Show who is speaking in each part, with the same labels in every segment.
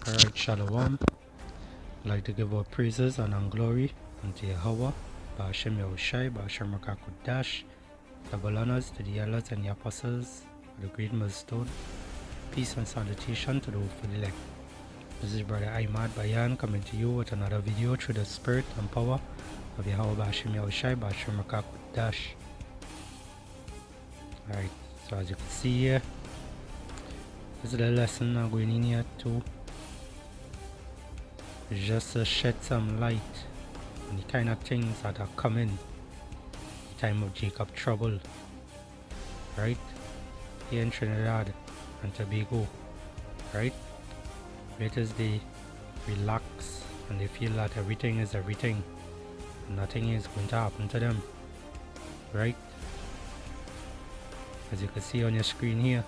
Speaker 1: Alright, Shalom. I'd like to give our praises and glory unto Yahweh, Ba'ashem Yahushai, Ba'ashem Rakakudash, double honors to the elders and the apostles of the great millstone. Peace and salutation to the hopeful elect. This is Brother Ahmad Bayan coming to you with another video through the spirit and power of Yahweh Ba'ashem Yahushai, Ba'ashem Rakakudash. Alright, so as you can see here, this is the lesson I'm going in here too. Just to shed some light on the kind of things that are coming in the time of Jacob trouble, right? Here in Trinidad and Tobago, right? It is they relax and they feel that everything is everything and nothing is going to happen to them, right? As you can see on your screen here,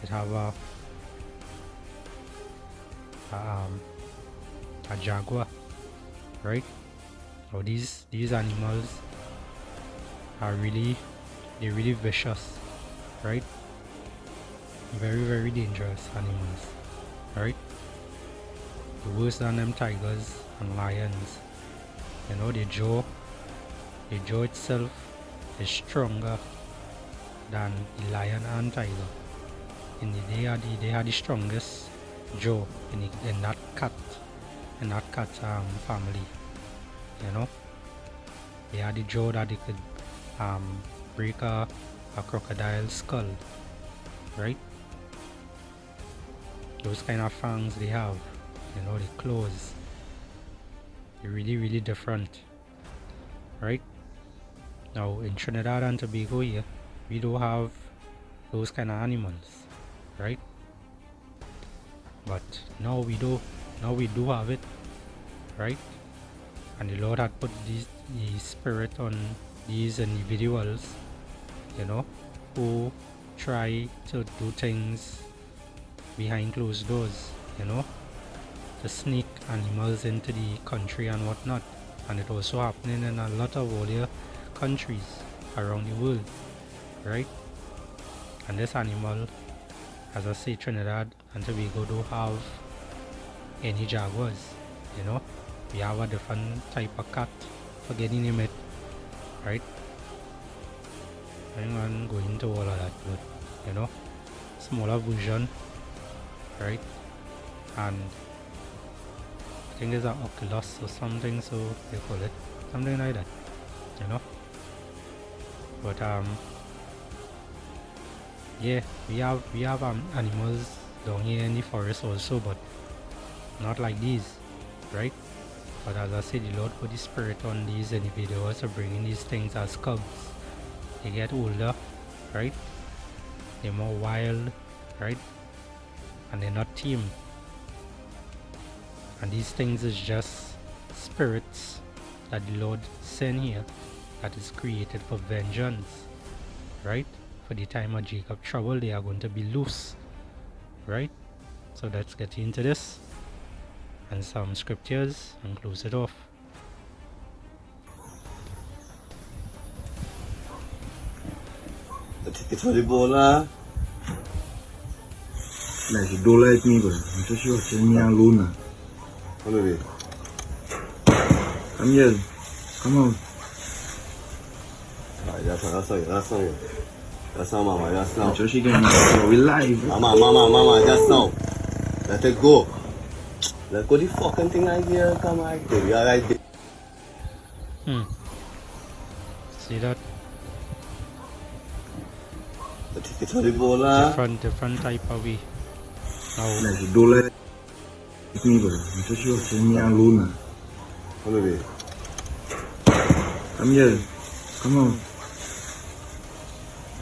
Speaker 1: it have a jaguar, right? So these animals are really vicious, right? Very dangerous animals, right? Worse than them tigers and lions. You know, the jaw itself is stronger than the lion and tiger. They are the strongest jaw in that cat family. You know, they had the jaw that they could break a crocodile skull, right? Those kind of fangs they have, you know, the claws, they're really different, right? Now in Trinidad and Tobago here, we don't have those kind of animals, right? But now we do have it, right? And the Lord had put the spirit on these individuals, you know, who try to do things behind closed doors, you know, to sneak animals into the country and whatnot. And it also happening in a lot of other countries around the world, right? And this animal, as I say, Trinidad and Tobago don't have any jaguars, you know. We have a different type of cat, forgetting name it, right? I'm not going into all of that, but you know, smaller version, right? And I think it's an oculus or something, so they call it something like that, you know. But yeah, we have animals down here in the forest also, but not like these, right? But as I said, the Lord put the spirit on these individuals to bring in these things as cubs. They get older, right? They're more wild, right? And they're not tame. And these things is just spirits that the Lord sent here, that is created for vengeance, right? For the time of Jacob trouble, they are going to be loose, right? So let's get into this and some scriptures and close it off.
Speaker 2: The ticket for the bowler.
Speaker 3: Like you don't like me, but I'm just watching me alone now.
Speaker 2: Come here.
Speaker 3: Come here. Come on.
Speaker 2: Alright, that's not you. That's not mama, that's now.
Speaker 3: Just again, we live.
Speaker 2: Mama, just now. Let it go. Let go the fucking thing right here. Come on, you alright there.
Speaker 1: See that?
Speaker 2: The ticket for the bowler.
Speaker 1: Different type of way. Now,
Speaker 3: Like you don't like me, but I'm just watching me alone now.
Speaker 2: Come here.
Speaker 3: Come here. Come on.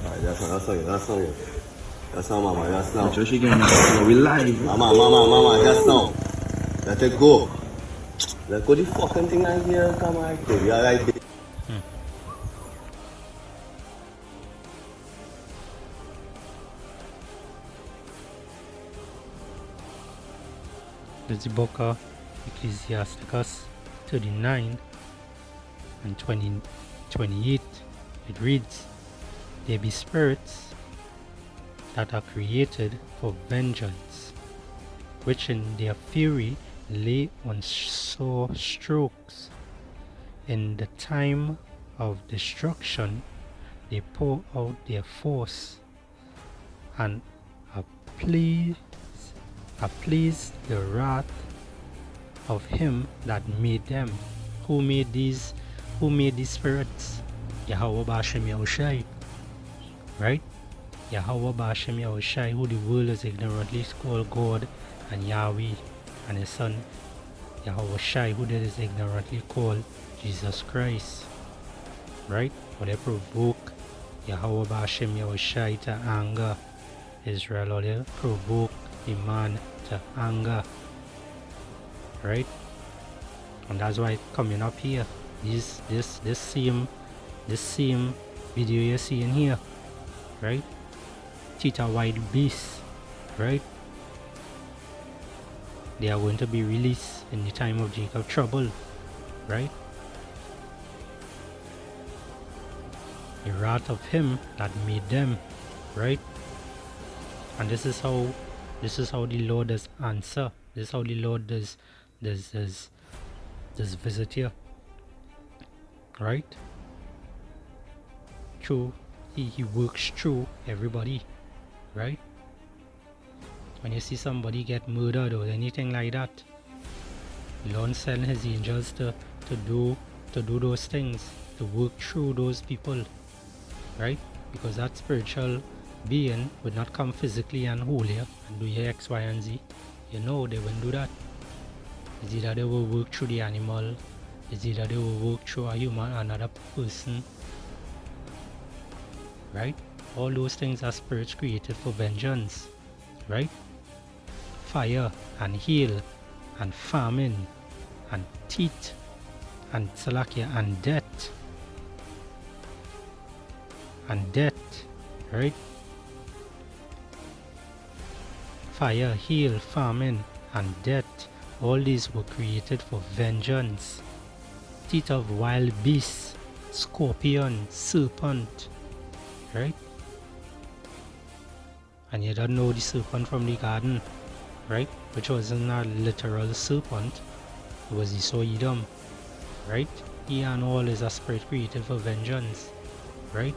Speaker 2: Alright, that's not you. That's not mama, that's now.
Speaker 3: Just again, we live.
Speaker 2: Mama, just now. Let it go. Let go the fucking thing right here. Come on, you alright there.
Speaker 1: this is the book of Ecclesiasticus 39 and 28. It reads, "There be spirits that are created for vengeance, which in their fury lay on sore strokes. In the time of destruction, they pour out their force and appease the wrath of him that made them. Who made these spirits? Yahweh Bashem Yahushai, right? Yahweh Bashem Yahushai, who the world is ignorantly called God, and Yahweh and his son Yahweh Shai, who that is ignorantly called Jesus Christ, right? Or they provoke Yahweh Bashem Yahushai to anger Israel, or they provoke the man to anger, right? And that's why it's coming up here. This same video you're seeing here, right? Theta White Beast, right? They are going to be released in the time of Jacob trouble, right? The wrath of him that made them, right? And this is how the Lord does answer. This is how the Lord does visit here, right? Through he works through everybody, right? When you see somebody get murdered or anything like that, the Lord sends his angels to do those things, to work through those people, right? Because that spiritual being would not come physically and holy and do your X, Y, and Z. You know they wouldn't do that. It's either they will work through the animal, it's either they will work through a human, another person, right? All those things are spirits created for vengeance, right? Fire and hail and famine and teeth and salakia and death, right? Fire, hail, famine and death, all these were created for vengeance. Teeth of wild beasts, scorpion, serpent, right? And you don't know the serpent from the garden, right? Which wasn't a literal serpent, it was Esau Edom, right? He and all is a spirit created for vengeance, right?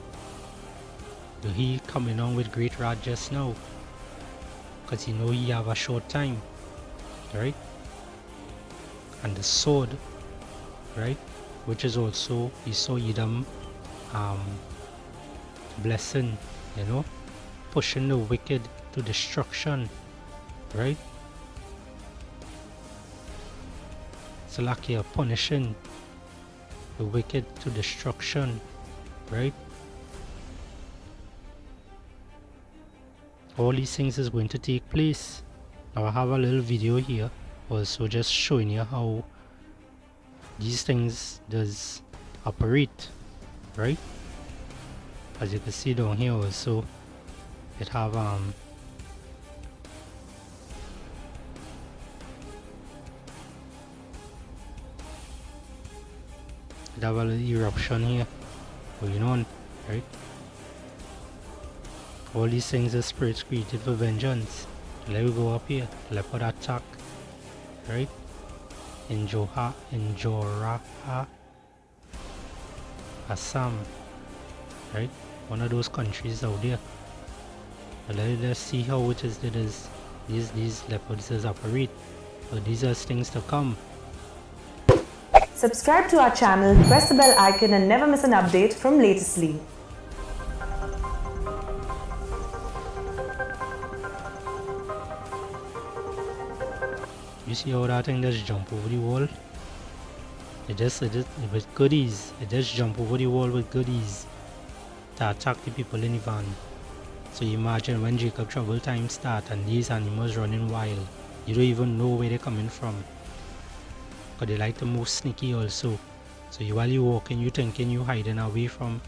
Speaker 1: So he coming on with great wrath just now, because he know he have a short time, right? And the sword, right, which is also Esau Edom blessing, you know, pushing the wicked to destruction, right? Salakia punishing the wicked to destruction, right? All these things is going to take place. Now I have a little video here also just showing you how these things does operate, right? As you can see down here also, it have a little eruption here going on, right? All these things are spirits created for vengeance. Let me go up here, leopard attack, right? In Joraha, Assam, right? One of those countries out there. Let's see how it is that is these leopards operate. So these are things to come.
Speaker 4: Subscribe to our channel, press the bell icon and never miss an update from Latestly.
Speaker 1: You see how that thing just jump over the wall? It with goodies. It just jump over the wall with goodies to attack the people in the van. So you imagine when Jacob trouble time start and these animals running wild, you don't even know where they're coming from. Because they like to move sneaky also. So while you walking, you thinking you hiding away from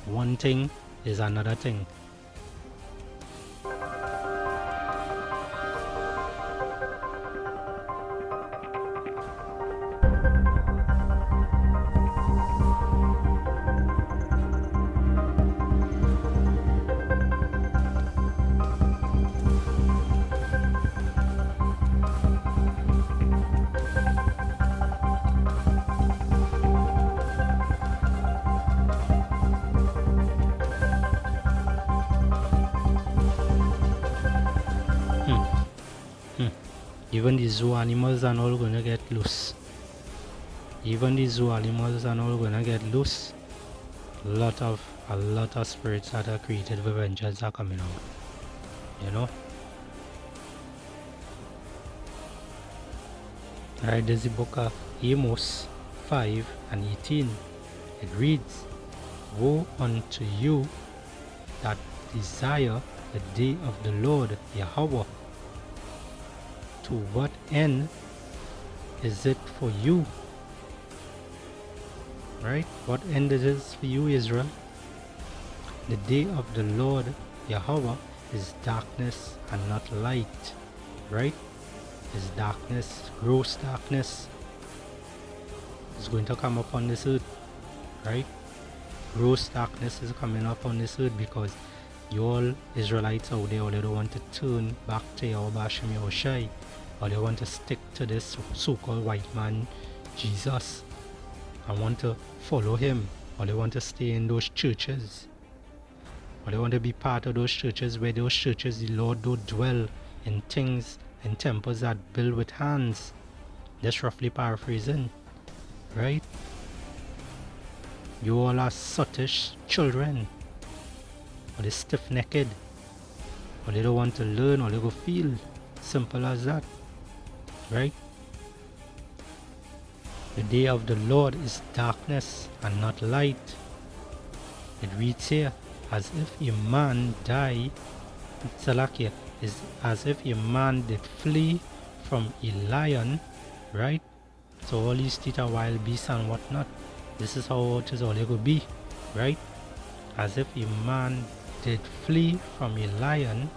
Speaker 1: one thing, there's another thing. Even the zoo animals are all gonna get loose. Even the zoo animals are all gonna get loose. A lot of spirits that are created for vengeance are coming out. You know? Alright, there's the book of Amos 5 and 18. It reads, Woe unto you that desire the day of the Lord Yahweh. To what end is it for you? Right? What end it is for you, Israel? The day of the Lord Yahweh is darkness and not light. Right? Is darkness, gross darkness. Is going to come upon this earth. Right? Gross darkness is coming up on this earth because you all Israelites out there, all you don't want to turn back to Yahweh Hashem Yahushai. All you want to stick to this so-called white man, Jesus. I want to follow him. Or they want to stay in those churches. Or they want to be part of those churches where those churches the Lord do dwell in things, in temples that built with hands. That's roughly paraphrasing. Right? You all are sottish children. Or they stiff-necked. Or they don't want to learn or they go feel. Simple as that. Right? The day of the Lord is darkness and not light. It reads here, as if a man died, Salakia, is as if a man did flee from a lion, right? So all these things are wild beasts and whatnot. This is how it is all it could be, right? As if a man did flee from a lion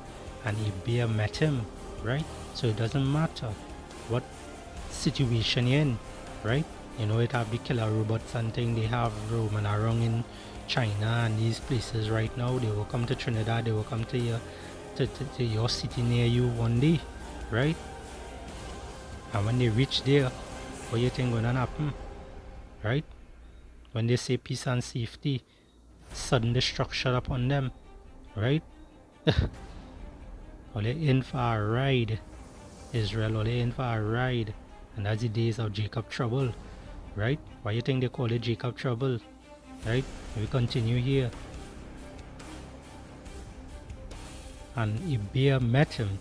Speaker 1: and a bear met him, right? So it doesn't matter what situation you're in, right? You know, it have the killer robots and thing they have roaming around in China and these places right now. They will come to Trinidad, they will come to your your city near you one day, right? And when they reach there, what you think gonna happen? Right? When they say peace and safety, sudden destruction upon them, right? Or they in for a ride, Israel, or they in for a ride. And that's the days of Jacob trouble, right? Why you think they call it Jacob trouble, right? We continue here. And a bear met him,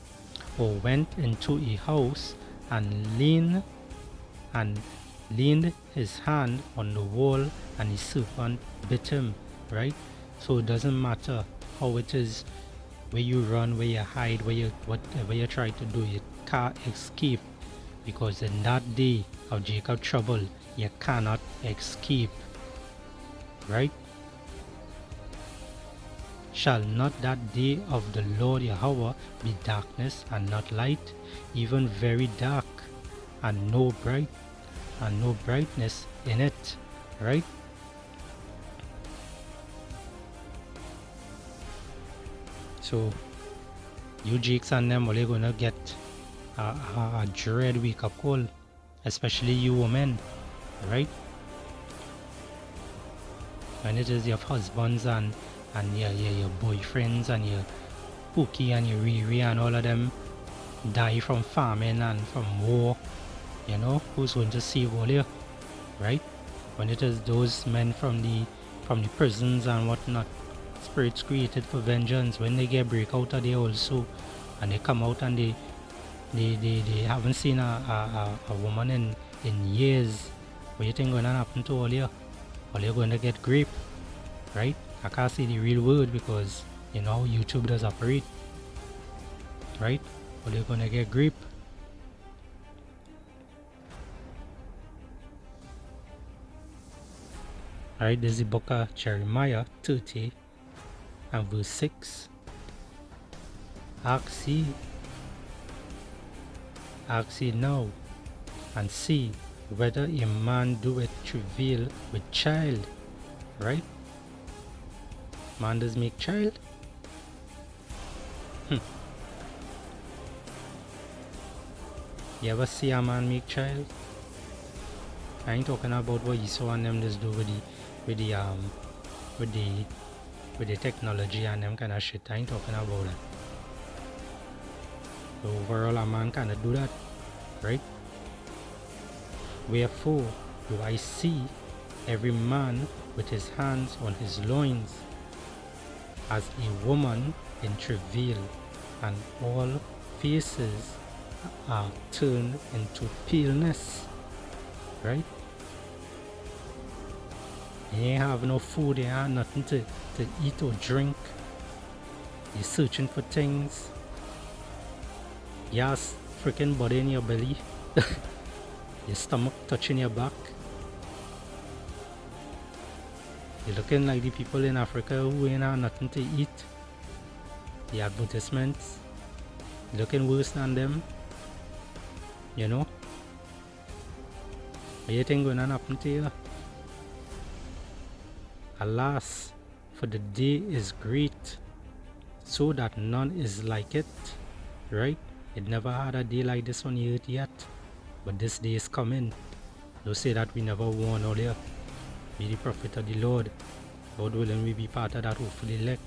Speaker 1: or went into a house and leaned his hand on the wall, and the serpent bit him, right? So it doesn't matter how it is, where you run, where you hide, whatever you try to do, you can't escape, because in that day of Jacob trouble, you cannot escape, right? Shall not that day of the Lord Yahweh be darkness and not light, even very dark, and no brightness in it, right? So you Jakes and them are gonna get a dread wake up call, especially you women, right? When it is your husbands and your boyfriends and your Pookie and your Riri and all of them die from famine and from war, you know, who's going to save all you, right? When it is those men from the prisons and whatnot, spirits created for vengeance, when they get break out of there also, and they come out and they haven't seen a woman in years, what you think gonna happen to all you? All you're going to get grape, right? I can't say the real word because you know how YouTube does operate, right? All you're going to get grape. Alright, there's the book of Jeremiah 30 and verse 6. Ask ye now, and see whether a man doeth travail with child, right? Man does make child. You ever see a man make child? I ain't talking about what you saw and them just do with the technology and them kind of shit. I ain't talking about that. So overall, a man cannot do that. right? Wherefore do I see every man with his hands on his loins, as a woman in travail, and all faces are turned into paleness, right? You ain't have no food, you ain't have nothing to eat or drink. You're searching for things. You have freaking body in your belly. Your stomach touching your back. You're looking like the people in Africa who ain't have nothing to eat. The advertisements looking worse than them. You know? What you think gonna happen to you? Alas, for the day is great, so that none is like it. Right? It never had a day like this on the earth yet. But this day is coming. Don't say that we never won earlier. Be the prophet of the Lord. God willing, we be part of that hopefully elect.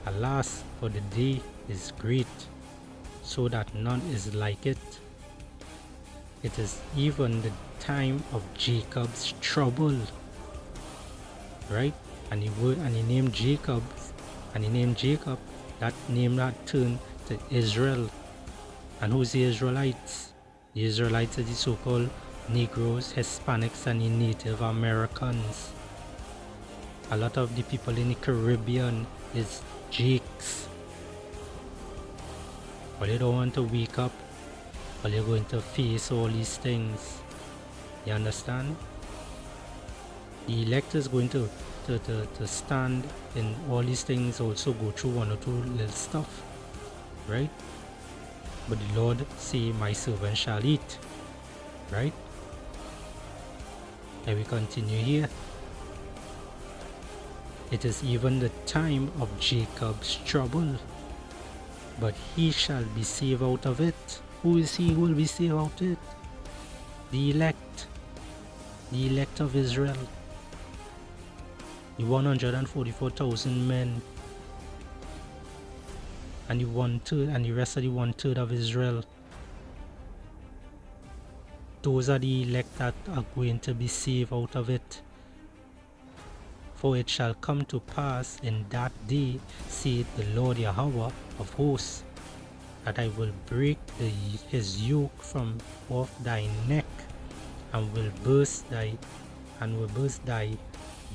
Speaker 1: Alas, for the day is great, so that none is like it. It is even the time of Jacob's trouble. Right? And he named Jacob, that name that turned to Israel. And who's the Israelites? The Israelites are the so-called Negroes, Hispanics, and the Native Americans. A lot of the people in the Caribbean is Jakes. But you don't want to wake up, but you're going to face all these things. You understand? The elect is going to stand in all these things, also go through one or two little stuff, right? But the Lord say, my servant shall eat, right? And we continue here. It is even the time of Jacob's trouble, but he shall be saved out of it. Who is he who will be saved out of it? The elect of Israel. The 144,000 men, and the 1/3 and the rest of the 1/3 of Israel. Those are the elect that are going to be saved out of it. For it shall come to pass in that day, saith the Lord Yahweh of hosts, that I will break his yoke from off thy neck, and will burst thy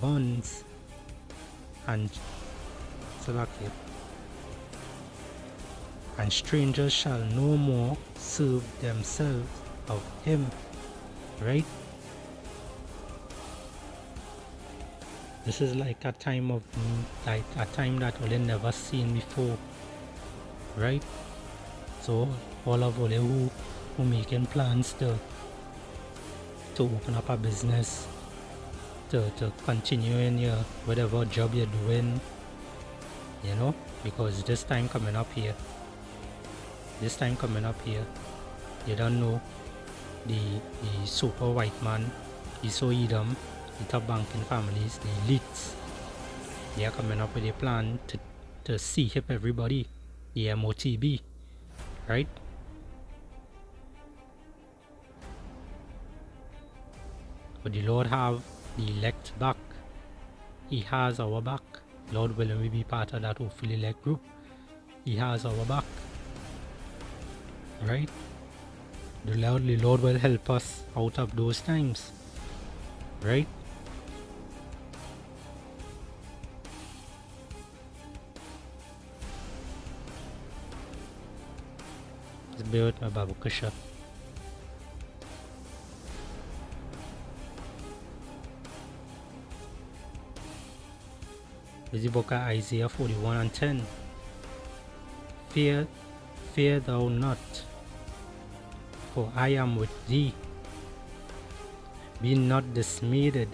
Speaker 1: bonds, and strangers shall no more serve themselves of him. Right? This is like a time that we never seen before. Right? So all of you who making plans to open up a business, to continue in your whatever job you're doing, you know, because this time coming up here, you don't know the super white man, the so Edom, the top banking families, the elites. They are coming up with a plan to hip everybody, the MOTB, right? But the Lord have the elect back. He has our back. Lord willing, we be part of that hopefully elect group. He has our back. Right? The Lord will help us out of those times. Right? Let's bear with my Babu Kusha. This is the book of Isaiah 41:10. Fear thou not, for I am with thee. Be not dismayed,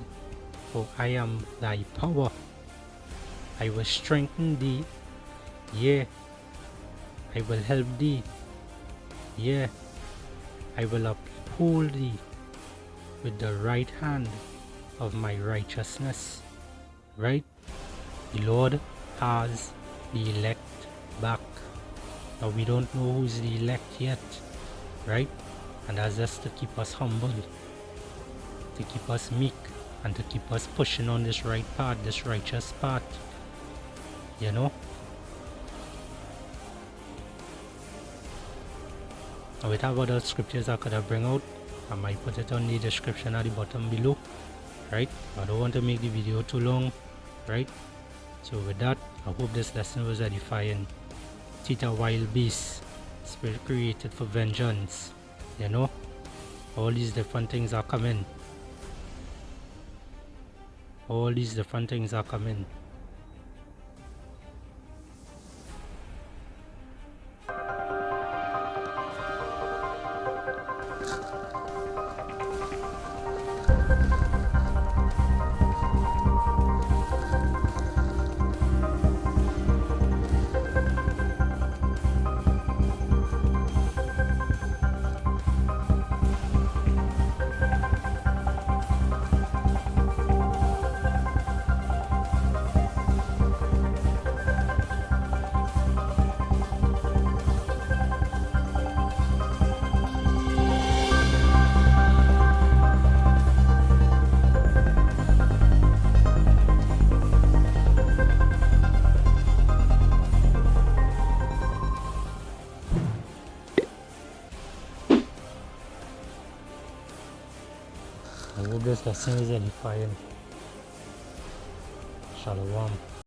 Speaker 1: for I am thy power. I will strengthen thee, yea, I will help thee, yea, I will uphold thee with the right hand of my righteousness. Right? The Lord has the elect back. Now we don't know who's the elect yet. right? And that's just to keep us humble, to keep us meek, and to keep us pushing on this right path, this righteous path, you know. And with other scriptures I could have bring out, I might put it on the description at the bottom below, right? I don't want to make the video too long, right? So with that, I hope this lesson was edifying. Theta wild beast, spirit created for vengeance, you know. All these different things are coming. All these different things are coming. I hope this lesson is edifying. Shalom.